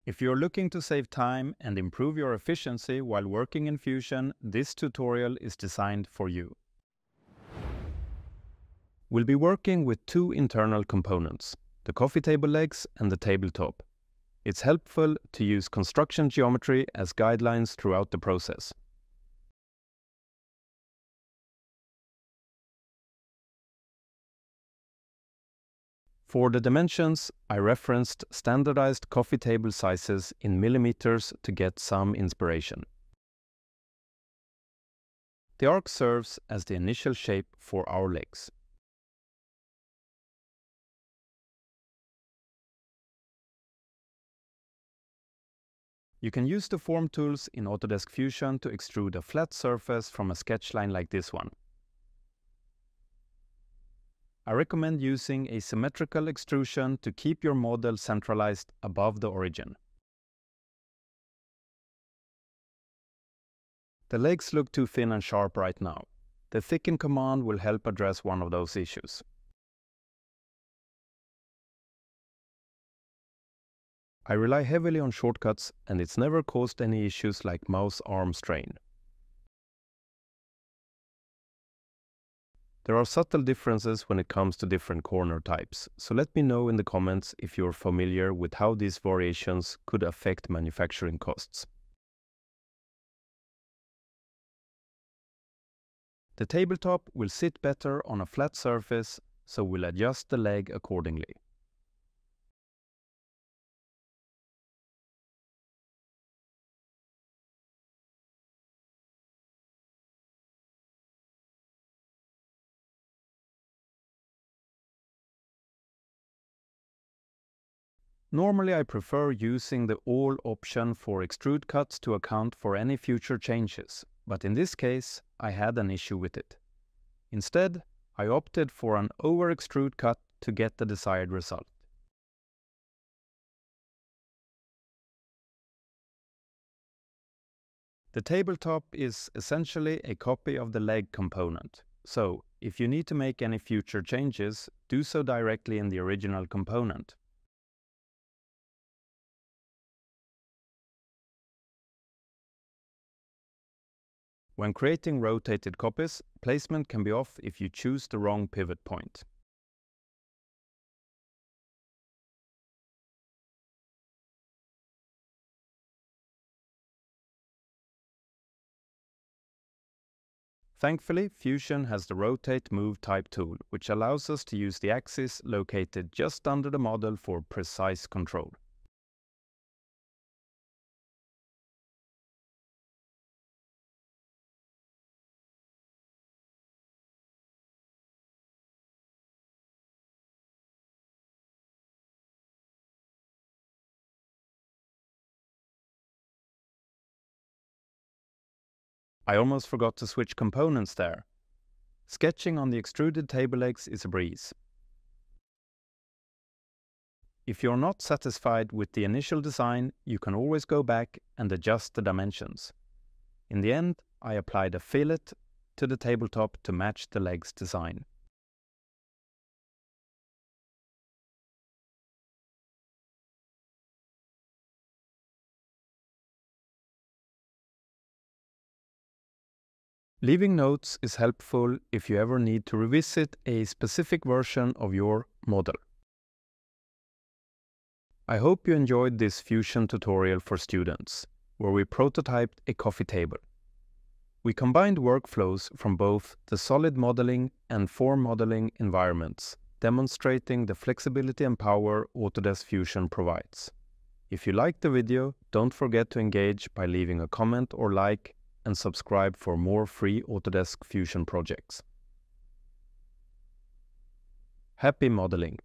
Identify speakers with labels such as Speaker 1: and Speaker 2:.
Speaker 1: If you're looking to save time and improve your efficiency while working in Fusion, this tutorial is designed for you. We'll be working with two internal components, the coffee table legs and the tabletop. It's helpful to use construction geometry as guidelines throughout the process. For the dimensions, I referenced standardized coffee table sizes in millimeters to get some inspiration. The arc serves as the initial shape for our legs. You can use the form tools in Autodesk Fusion to extrude a flat surface from a sketch line like this one. I recommend using a symmetrical extrusion to keep your model centralized above the origin. The legs look too thin and sharp right now. The thicken command will help address one of those issues. I rely heavily on shortcuts, and it's never caused any issues like mouse arm strain. There are subtle differences when it comes to different corner types, so let me know in the comments if you're familiar with how these variations could affect manufacturing costs. The tabletop will sit better on a flat surface, so we'll adjust the leg accordingly. Normally I prefer using the All option for extrude cuts to account for any future changes, but in this case I had an issue with it. Instead, I opted for an over-extrude cut to get the desired result. The tabletop is essentially a copy of the leg component, so if you need to make any future changes, do so directly in the original component. When creating rotated copies, placement can be off if you choose the wrong pivot point. Thankfully, Fusion has the Rotate Move type tool, which allows us to use the axis located just under the model for precise control. I almost forgot to switch components there. Sketching on the extruded table legs is a breeze. If you're not satisfied with the initial design, you can always go back and adjust the dimensions. In the end, I applied a fillet to the tabletop to match the legs design. Leaving notes is helpful if you ever need to revisit a specific version of your model. I hope you enjoyed this Fusion tutorial for students, where we prototyped a coffee table. We combined workflows from both the solid modeling and form modeling environments, demonstrating the flexibility and power Autodesk Fusion provides. If you liked the video, don't forget to engage by leaving a comment or like, and subscribe for more free Autodesk Fusion projects. Happy modeling!